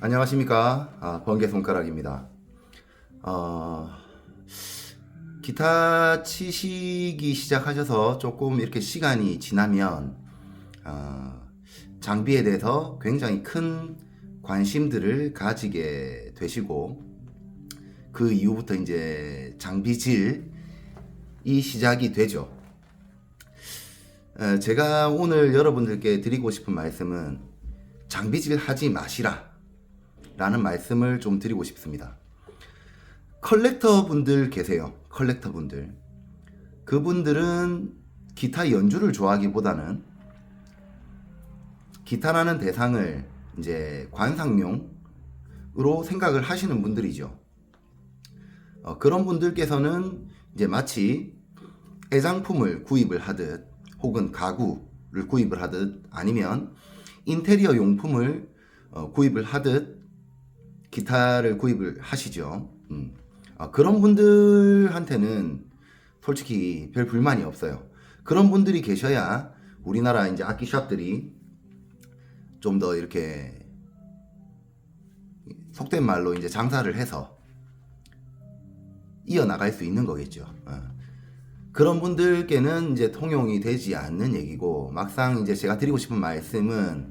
안녕하십니까. 번개 손가락입니다. 어, 기타 치시기 시작하셔서 조금 이렇게 시간이 지나면 장비에 대해서 굉장히 큰 관심들을 가지게 되시고, 그 이후부터 이제 장비질이 시작이 되죠. 제가 오늘 여러분들께 드리고 싶은 말씀은 장비질 하지 마시라 라는 말씀을 좀 드리고 싶습니다. 컬렉터 분들 계세요. 컬렉터 분들. 그분들은 기타 연주를 좋아하기보다는 기타라는 대상을 이제 관상용으로 생각을 하시는 분들이죠. 그런 분들께서는 이제 마치 애장품을 구입을 하듯, 혹은 가구를 구입을 하듯, 아니면 인테리어 용품을 구입을 하듯 기타를 구입을 하시죠. 그런 분들한테는 솔직히 별 불만이 없어요. 그런 분들이 계셔야 우리나라 이제 악기 샵들이 좀 더 이렇게 속된 말로 이제 장사를 해서 이어나갈 수 있는 거겠죠. 그런 분들께는 이제 통용이 되지 않는 얘기고, 막상 이제 제가 드리고 싶은 말씀은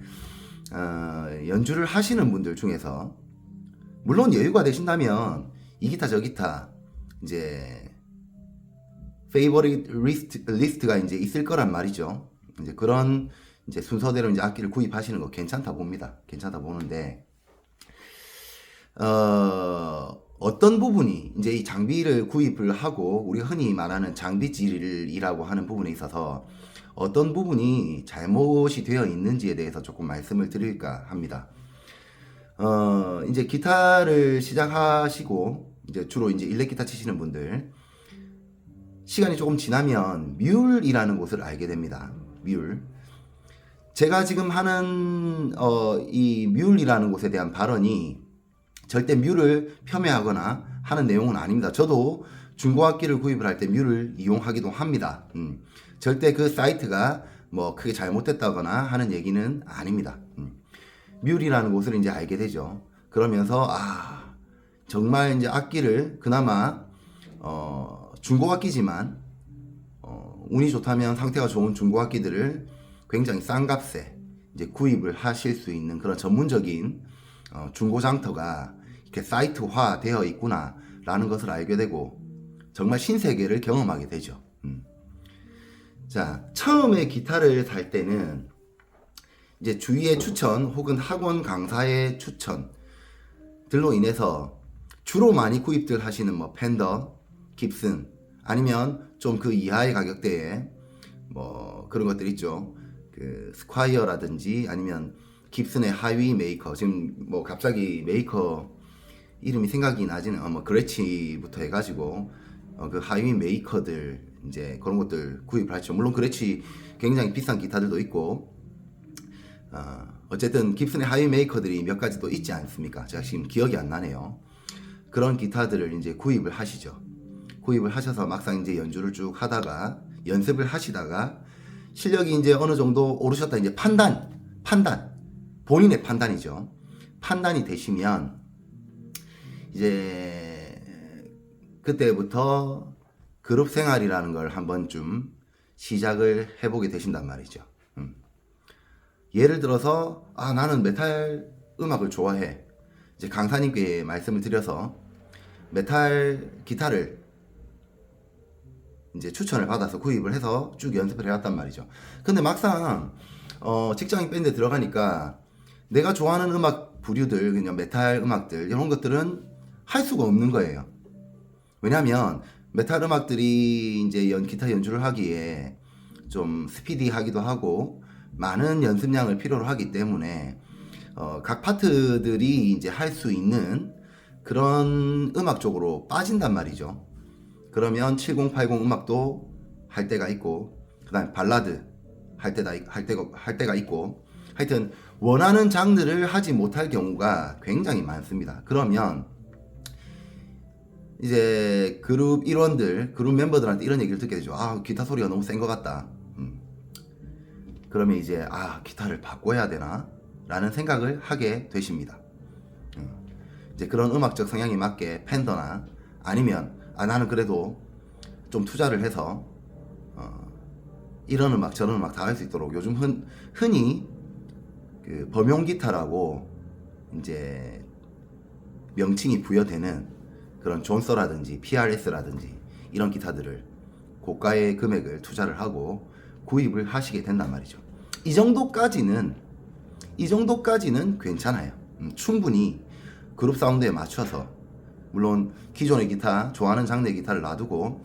연주를 하시는 분들 중에서 물론 여유가 되신다면 이 기타 저 기타 이제 페이버릿 리스트가 이제 있을 거란 말이죠. 이제 그런 이제 순서대로 이제 악기를 구입하시는 거 괜찮다 봅니다. 괜찮다 보는데 어떤 부분이 이제 이 장비를 구입을 하고 우리가 흔히 말하는 장비질이라고 하는 부분에 있어서 어떤 부분이 잘못이 되어 있는지에 대해서 조금 말씀을 드릴까 합니다. 이제 기타를 시작하시고 이제 주로 이제 일렉 기타 치시는 분들, 시간이 조금 지나면 뮬이라는 곳을 알게 됩니다. 뮬. 제가 지금 하는 이 뮬이라는 곳에 대한 발언이 절대 뮬을 폄훼하거나 하는 내용은 아닙니다. 저도 중고악기를 구입을 할 때 뮬을 이용하기도 합니다. 절대 그 사이트가 뭐 크게 잘못됐다거나 하는 얘기는 아닙니다. 뮬이라는 곳을 이제 알게 되죠. 그러면서 정말 이제 악기를 그나마 중고 악기지만 운이 좋다면 상태가 좋은 중고 악기들을 굉장히 싼 값에 이제 구입을 하실 수 있는 그런 전문적인 중고 장터가 이렇게 사이트화 되어 있구나라는 것을 알게 되고 정말 신세계를 경험하게 되죠. 자, 처음에 기타를 살 때는 이제 주위의 추천 혹은 학원 강사의 추천들로 인해서 주로 많이 구입들 하시는 뭐 펜더, 깁슨, 아니면 좀 그 이하의 가격대에 뭐 그런 것들 있죠. 그 스콰이어라든지 아니면 깁슨의 하위 메이커, 지금 뭐 갑자기 메이커 이름이 생각이 나지는 뭐 그레치부터 해가지고 그 하위 메이커들 이제 그런 것들 구입을 하죠. 물론 그레치 굉장히 비싼 기타들도 있고 어쨌든 깁슨의 하위 메이커들이 몇 가지도 있지 않습니까? 제가 지금 기억이 안 나네요. 그런 기타들을 이제 구입을 하시죠. 구입을 하셔서 막상 이제 연주를 쭉 하다가 연습을 하시다가 실력이 이제 어느 정도 오르셨다, 이제 판단 본인의 판단이죠. 판단이 되시면 이제 그때부터 그룹 생활이라는 걸 한 번쯤 시작을 해보게 되신단 말이죠. 예를 들어서 나는 메탈 음악을 좋아해. 이제 강사님께 말씀을 드려서 메탈 기타를 이제 추천을 받아서 구입을 해서 쭉 연습을 해왔단 말이죠. 근데 막상 직장인 밴드에 들어가니까 내가 좋아하는 음악 부류들, 그냥 메탈 음악들 이런 것들은 할 수가 없는 거예요. 왜냐하면 메탈 음악들이 이제 기타 연주를 하기에 좀 스피디하기도 하고 많은 연습량을 필요로 하기 때문에 각 파트들이 이제 할 수 있는 그런 음악 쪽으로 빠진단 말이죠. 그러면 7080 음악도 할 때가 있고, 그 다음에 발라드 할 때가 있고, 하여튼 원하는 장르를 하지 못할 경우가 굉장히 많습니다. 그러면 이제 그룹 일원들, 그룹 멤버들한테 이런 얘기를 듣게 되죠. 기타 소리가 너무 센 것 같다. 그러면 이제 기타를 바꿔야 되나? 라는 생각을 하게 되십니다. 이제 그런 음악적 성향에 맞게 팬더나 아니면 나는 그래도 좀 투자를 해서 이런 음악 저런 음악 다 할 수 있도록 요즘 흔히 그 범용 기타라고 이제 명칭이 부여되는 그런 존서라든지 PRS라든지 이런 기타들을 고가의 금액을 투자를 하고 구입을 하시게 된단 말이죠. 이 정도까지는 괜찮아요. 충분히 그룹 사운드에 맞춰서, 물론 기존의 기타, 좋아하는 장르의 기타를 놔두고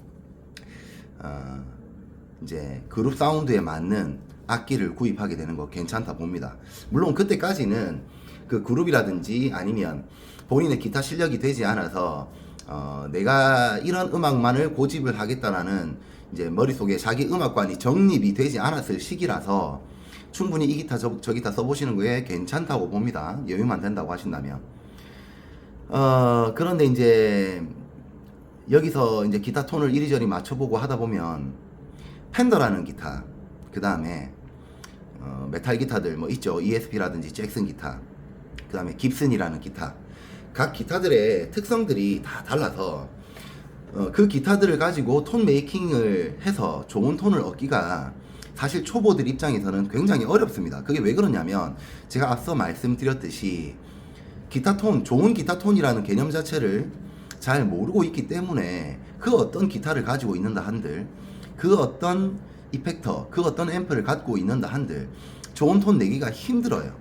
이제 그룹 사운드에 맞는 악기를 구입하게 되는 거 괜찮다 봅니다. 물론 그때까지는 그 그룹이라든지 아니면 본인의 기타 실력이 되지 않아서 내가 이런 음악만을 고집을 하겠다라는 이제 머릿속에 자기 음악관이 정립이 되지 않았을 시기라서 충분히 이 기타 저 기타 써보시는 거에 괜찮다고 봅니다. 여유만 된다고 하신다면. 그런데 이제 여기서 이제 기타 톤을 이리저리 맞춰보고 하다 보면 팬더라는 기타, 그 다음에 메탈 기타들 뭐 있죠. ESP라든지 잭슨 기타, 그 다음에 깁슨이라는 기타, 각 기타들의 특성들이 다 달라서 그 기타들을 가지고 톤 메이킹을 해서 좋은 톤을 얻기가 사실 초보들 입장에서는 굉장히 어렵습니다. 그게 왜 그러냐면 제가 앞서 말씀드렸듯이 기타 톤, 좋은 기타 톤이라는 개념 자체를 잘 모르고 있기 때문에 그 어떤 기타를 가지고 있는다 한들, 그 어떤 이펙터, 그 어떤 앰프를 갖고 있는다 한들 좋은 톤 내기가 힘들어요.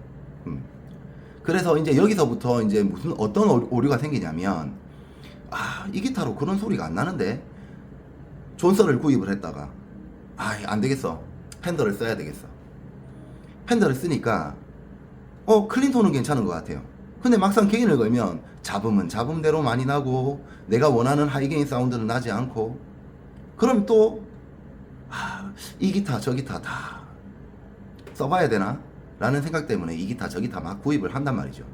그래서 이제 여기서부터 이제 무슨 어떤 오류가 생기냐면, 이 기타로 그런 소리가 안 나는데 존서를 구입을 했다가 안 되겠어, 팬더를 써야 되겠어. 팬더를 쓰니까 클린톤은 괜찮은 것 같아요. 근데 막상 게인을 걸면 잡음은 잡음대로 많이 나고 내가 원하는 하이게인 사운드는 나지 않고, 그럼 또 이 기타 저 기타 다 써봐야 되나? 라는 생각 때문에 이 기타 저 기타 막 구입을 한단 말이죠.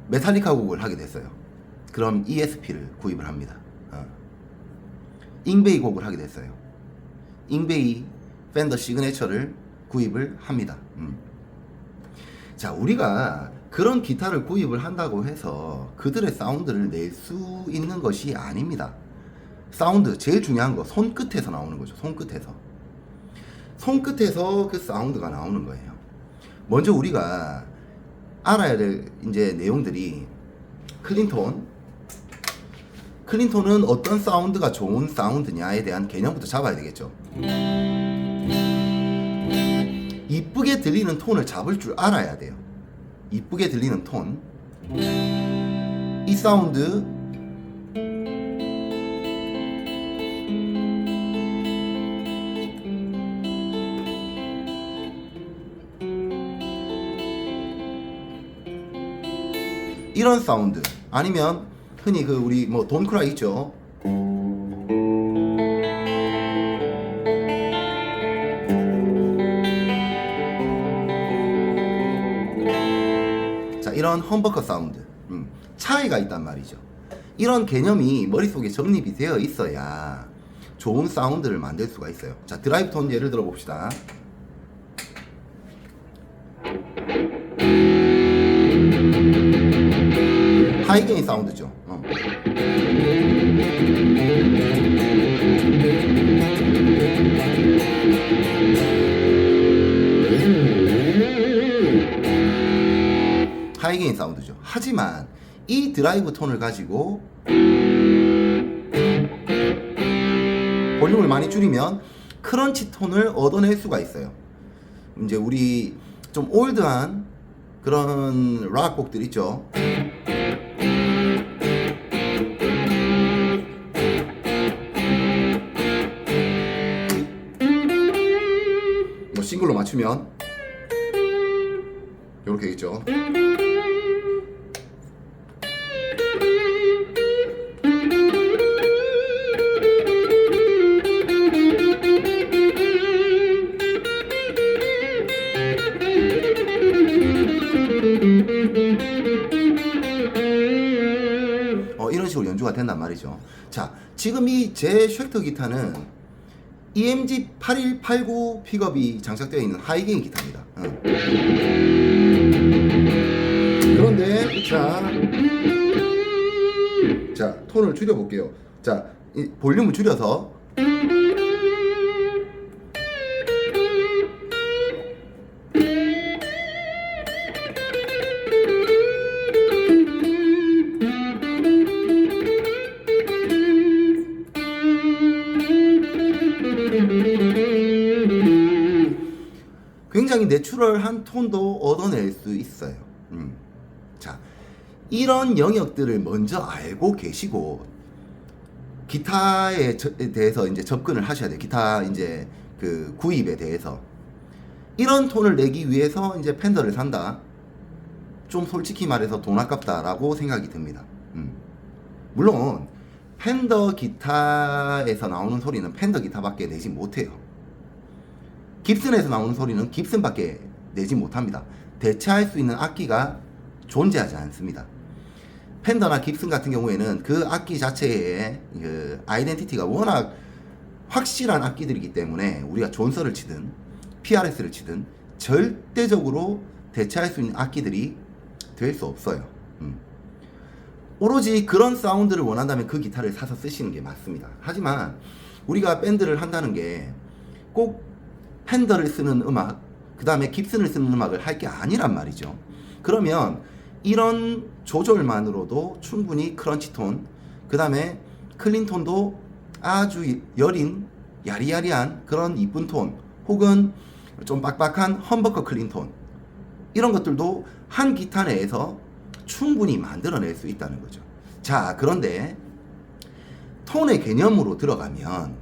메탈리카 곡을 하게 됐어요. 그럼 ESP를 구입을 합니다. 잉베이 곡을 하게 됐어요. 잉베이 팬더 시그네처를 구입을 합니다. 자, 우리가 그런 기타를 구입을 한다고 해서 그들의 사운드를 낼 수 있는 것이 아닙니다. 사운드 제일 중요한 거 손끝에서 나오는 거죠. 손끝에서 그 사운드가 나오는 거예요. 먼저 우리가 알아야 될 이제 내용들이 클린톤은 어떤 사운드가 좋은 사운드냐에 대한 개념부터 잡아야 되겠죠. 이쁘게 들리는 톤을 잡을 줄 알아야 돼요. 이쁘게 들리는 톤, 이 사운드 이런 사운드, 아니면 흔히 그 우리 뭐 돈크라이 있죠. 자, 이런 험버커 사운드, 차이가 있단 말이죠. 이런 개념이 머릿속에 정립이 되어 있어야 좋은 사운드를 만들 수가 있어요. 자, 드라이브 톤 예를 들어 봅시다. 하이게인 사운드죠. 하이게인 사운드죠. 하지만 이 드라이브 톤을 가지고 볼륨을 많이 줄이면 크런치 톤을 얻어낼 수가 있어요. 이제 우리 좀 올드한 그런 락 곡들 있죠. 뭐 싱글로 맞추면 이렇게 있죠. 이런 식으로 연주가 된단 말이죠. 자, 지금 이 제 쉑터 기타는 EMG 8189 픽업이 장착되어 있는 하이게인 기타입니다. 자, 톤을 줄여볼게요. 자, 이 볼륨을 줄여서 굉장히 내추럴한 톤도 얻어낼 수 있어요. 자, 이런 영역들을 먼저 알고 계시고 기타에 대해서 이제 접근을 하셔야 돼요. 기타 이제 그 구입에 대해서 이런 톤을 내기 위해서 이제 팬더를 산다. 좀 솔직히 말해서 돈 아깝다라고 생각이 듭니다. 물론 팬더 기타에서 나오는 소리는 팬더 기타밖에 내지 못해요. 깁슨에서 나오는 소리는 깁슨밖에 내지 못합니다. 대체할 수 있는 악기가 존재하지 않습니다. 팬더나 깁슨 같은 경우에는 그 악기 자체의 그 아이덴티티가 워낙 확실한 악기들이기 때문에 우리가 존서를 치든 PRS를 치든 절대적으로 대체할 수 있는 악기들이 될 수 없어요. 오로지 그런 사운드를 원한다면 그 기타를 사서 쓰시는 게 맞습니다. 하지만 우리가 밴드를 한다는 게 꼭 팬더를 쓰는 음악, 그 다음에 깁슨을 쓰는 음악을 할 게 아니란 말이죠. 그러면 이런 조절만으로도 충분히 크런치 톤, 그 다음에 클린 톤도 아주 여린 야리야리한 그런 이쁜 톤, 혹은 좀 빡빡한 험버커 클린 톤, 이런 것들도 한 기타 내에서 충분히 만들어낼 수 있다는 거죠. 자, 그런데 톤의 개념으로 들어가면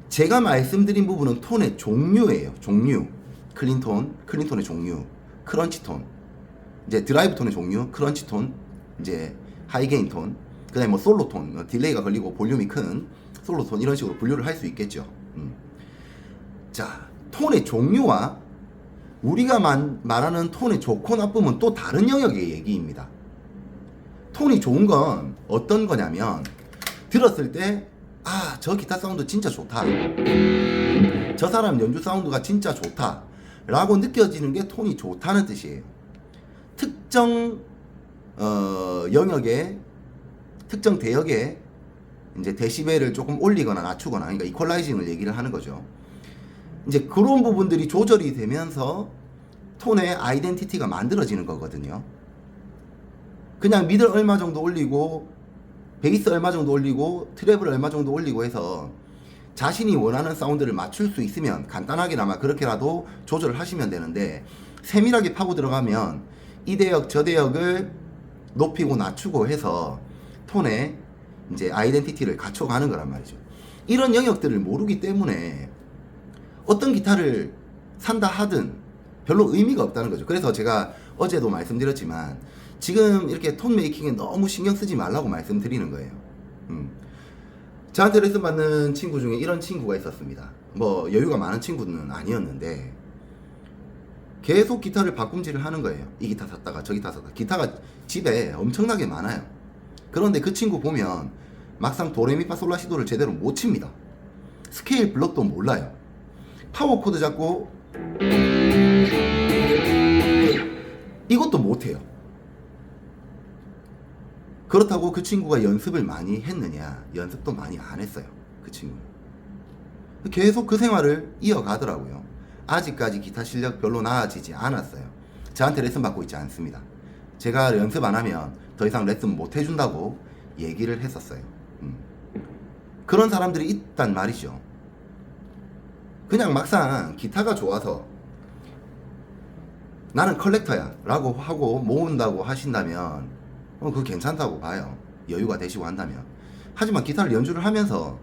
제가 말씀드린 부분은 톤의 종류예요. 종류. 클린톤, 클린톤의 종류, 크런치 톤, 이제 드라이브 톤의 종류, 크런치 톤, 이제 하이게인 톤, 그 다음에 뭐 솔로 톤, 딜레이가 걸리고 볼륨이 큰 솔로 톤, 이런 식으로 분류를 할 수 있겠죠. 자, 톤의 종류와 우리가 말하는 톤의 좋고 나쁨은 또 다른 영역의 얘기입니다. 톤이 좋은 건 어떤 거냐면 들었을 때 아, 저 기타 사운드 진짜 좋다, 저 사람 연주 사운드가 진짜 좋다 라고 느껴지는 게 톤이 좋다는 뜻이에요. 특정 영역에, 특정 대역에 이제 데시벨을 조금 올리거나 낮추거나, 그러니까 이퀄라이징을 얘기를 하는 거죠. 이제 그런 부분들이 조절이 되면서 톤의 아이덴티티가 만들어지는 거거든요. 그냥 미들 얼마 정도 올리고 베이스 얼마 정도 올리고 트래블 얼마 정도 올리고 해서 자신이 원하는 사운드를 맞출 수 있으면 간단하게나마 그렇게라도 조절을 하시면 되는데, 세밀하게 파고 들어가면 이 대역 저 대역을 높이고 낮추고 해서 톤의 이제 아이덴티티를 갖춰가는 거란 말이죠. 이런 영역들을 모르기 때문에 어떤 기타를 산다 하든 별로 의미가 없다는 거죠. 그래서 제가 어제도 말씀드렸지만 지금 이렇게 톤 메이킹에 너무 신경 쓰지 말라고 말씀드리는 거예요. 저한테 레슨 받는 친구 중에 이런 친구가 있었습니다. 뭐 여유가 많은 친구는 아니었는데 계속 기타를 바꿈질을 하는 거예요. 이 기타 샀다가 저 기타 샀다가. 기타가 집에 엄청나게 많아요. 그런데 그 친구 보면 막상 도레미파솔라시도를 제대로 못 칩니다. 스케일 블럭도 몰라요. 파워 코드 잡고 이것도 못해요. 그렇다고 그 친구가 연습을 많이 했느냐? 연습도 많이 안 했어요. 그 친구는 계속 그 생활을 이어가더라고요. 아직까지 기타 실력 별로 나아지지 않았어요. 저한테 레슨 받고 있지 않습니다. 제가 연습 안 하면 더 이상 레슨 못 해준다고 얘기를 했었어요. 그런 사람들이 있단 말이죠. 그냥 막상 기타가 좋아서 나는 컬렉터야 라고 하고 모은다고 하신다면 그거 괜찮다고 봐요. 여유가 되시고 한다면. 하지만 기타를 연주를 하면서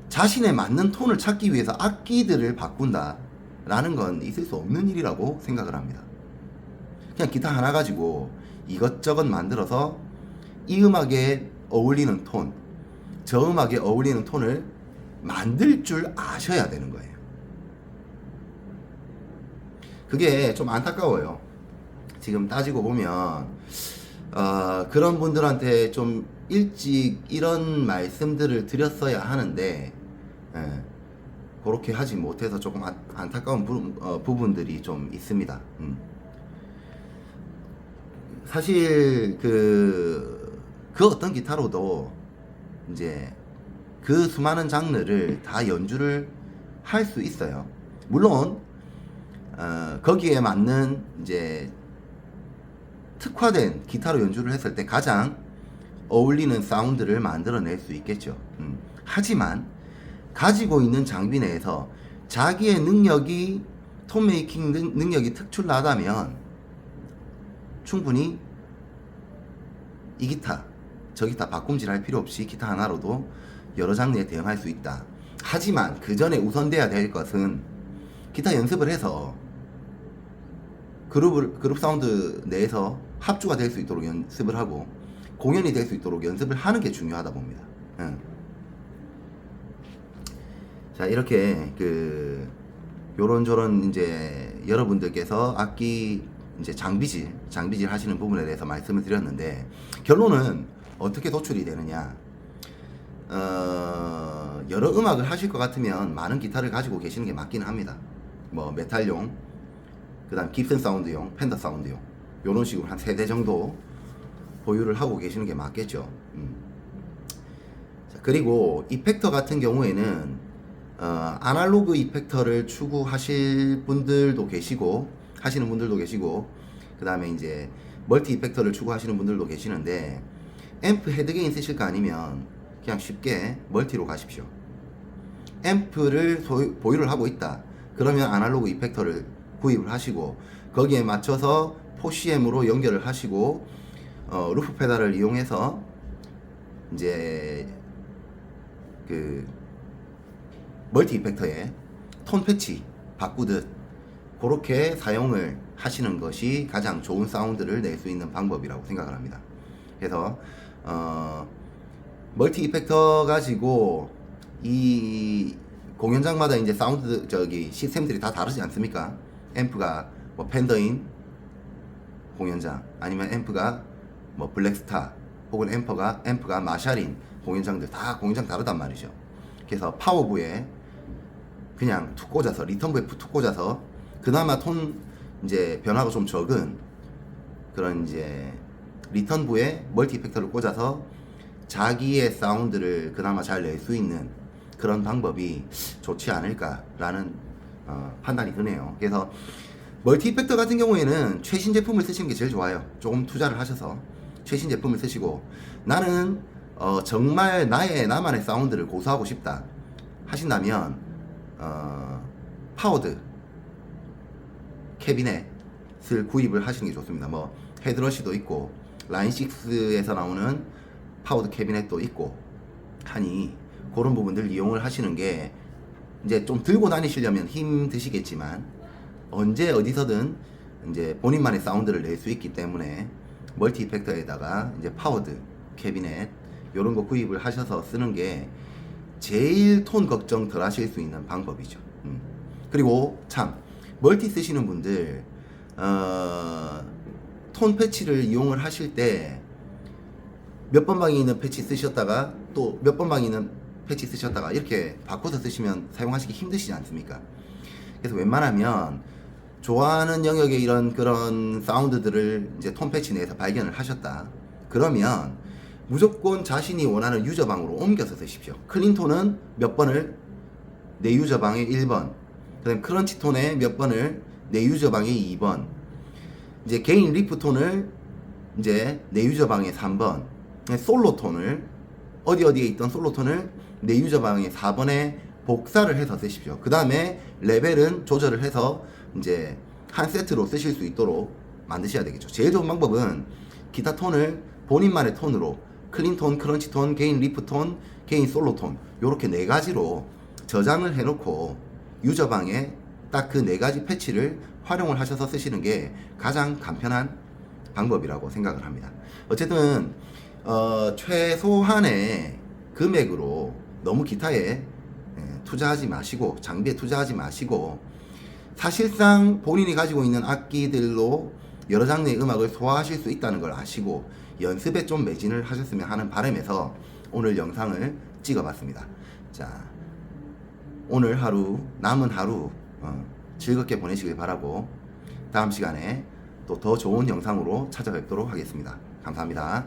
자신에 맞는 톤을 찾기 위해서 악기들을 바꾼다 라는 건 있을 수 없는 일이라고 생각을 합니다. 그냥 기타 하나 가지고 이것저것 만들어서 이 음악에 어울리는 톤, 저 음악에 어울리는 톤을 만들 줄 아셔야 되는 거예요. 그게 좀 안타까워요. 지금 따지고 보면 그런 분들한테 좀 일찍 이런 말씀들을 드렸어야 하는데 그렇게 하지 못해서 조금 안타까운 부분들이 좀 있습니다. 사실 그 어떤 기타로도 이제 그 수많은 장르를 다 연주를 할 수 있어요. 물론 거기에 맞는 이제 특화된 기타로 연주를 했을 때 가장 어울리는 사운드를 만들어낼 수 있겠죠. 하지만 가지고 있는 장비 내에서 자기의 능력이 톤 메이킹 능력이 특출나다면 충분히 이 기타 저 기타 바꿈질할 필요 없이 기타 하나로도 여러 장르에 대응할 수 있다. 하지만 그 전에 우선돼야 될 것은 기타 연습을 해서 그룹 사운드 내에서 합주가 될 수 있도록 연습을 하고 공연이 될 수 있도록 연습을 하는 게 중요하다 봅니다. 자, 이렇게 요런저런 이제 여러분들께서 악기 이제 장비질 하시는 부분에 대해서 말씀을 드렸는데, 결론은 어떻게 도출이 되느냐? 여러 음악을 하실 것 같으면 많은 기타를 가지고 계시는 게 맞긴 합니다. 뭐 메탈용, 그 다음 깁슨 사운드용, 펜더 사운드용, 요런 식으로 한 3대 정도 보유를 하고 계시는 게 맞겠죠. 자, 그리고 이펙터 같은 경우에는 아날로그 이펙터를 추구하실 분들도 계시고, 하시는 분들도 계시고, 그 다음에 이제 멀티 이펙터를 추구하시는 분들도 계시는데, 앰프 헤드게인 쓰실 거 아니면 그냥 쉽게 멀티로 가십시오. 앰프를 보유를 하고 있다 그러면 아날로그 이펙터를 구입을 하시고, 거기에 맞춰서 포시엠으로 연결을 하시고, 루프 페달을 이용해서 이제 멀티 이펙터에 톤 패치 바꾸듯 그렇게 사용을 하시는 것이 가장 좋은 사운드를 낼 수 있는 방법이라고 생각을 합니다. 그래서 멀티 이펙터 가지고 이 공연장마다 이제 사운드 시스템들이 다 다르지 않습니까? 앰프가 뭐 팬더인 공연장, 아니면 앰프가 뭐 블랙스타, 혹은 앰프가 마샬인 공연장들, 다 공연장 다르단 말이죠. 그래서 파워부에 그냥 툭 꽂아서, 리턴부에 툭 꽂아서 그나마 톤 이제 변화가 좀 적은 그런 이제 리턴부에 멀티 이펙터를 꽂아서 자기의 사운드를 그나마 잘 낼 수 있는 그런 방법이 좋지 않을까라는 판단이 드네요. 그래서 멀티 이펙터 같은 경우에는 최신 제품을 쓰시는 게 제일 좋아요. 조금 투자를 하셔서 최신 제품을 쓰시고, 나는 정말 나만의 사운드를 고수하고 싶다 하신다면 파워드 캐비넷을 구입을 하시는 게 좋습니다. 뭐 헤드러시도 있고 라인6에서 나오는 파워드 캐비넷도 있고 하니, 그런 부분들 이용을 하시는 게 이제 좀 들고 다니시려면 힘드시겠지만 언제 어디서든 이제 본인만의 사운드를 낼 수 있기 때문에 멀티 이펙터에다가 이제 파워드 캐비넷 요런 거 구입을 하셔서 쓰는 게 제일 톤 걱정 덜 하실 수 있는 방법이죠. 그리고 참 멀티 쓰시는 분들 톤 패치를 이용을 하실 때 몇 번 방에 있는 패치 쓰셨다가 또 몇 번 방에 있는 패치 쓰셨다가 이렇게 바꿔서 쓰시면 사용하시기 힘드시지 않습니까? 그래서 웬만하면 좋아하는 영역의 그런 사운드들을 이제 톤 패치 내에서 발견을 하셨다 그러면 무조건 자신이 원하는 유저방으로 옮겨서 쓰십시오. 클린톤은 몇 번을 내 유저방에 1번, 그 다음에 크런치 톤에 몇 번을 내 유저방에 2번, 이제 개인 리프톤을 이제 내 유저방에 3번, 솔로톤을 어디에 있던 솔로톤을 내 유저방에 4번에 복사를 해서 쓰십시오. 그 다음에 레벨은 조절을 해서 이제 한 세트로 쓰실 수 있도록 만드셔야 되겠죠. 제일 좋은 방법은 기타 톤을 본인만의 톤으로 클린톤, 크런치톤, 개인 리프톤, 개인 솔로톤 요렇게 4가지로 저장을 해놓고 유저방에 딱 그 4가지 패치를 활용을 하셔서 쓰시는 게 가장 간편한 방법이라고 생각을 합니다. 어쨌든 최소한의 금액으로 너무 기타에 투자하지 마시고, 장비에 투자하지 마시고, 사실상 본인이 가지고 있는 악기들로 여러 장르의 음악을 소화하실 수 있다는 걸 아시고 연습에 좀 매진을 하셨으면 하는 바람에서 오늘 영상을 찍어봤습니다. 자, 오늘 하루 남은 하루 즐겁게 보내시길 바라고 다음 시간에 또 더 좋은 영상으로 찾아뵙도록 하겠습니다. 감사합니다.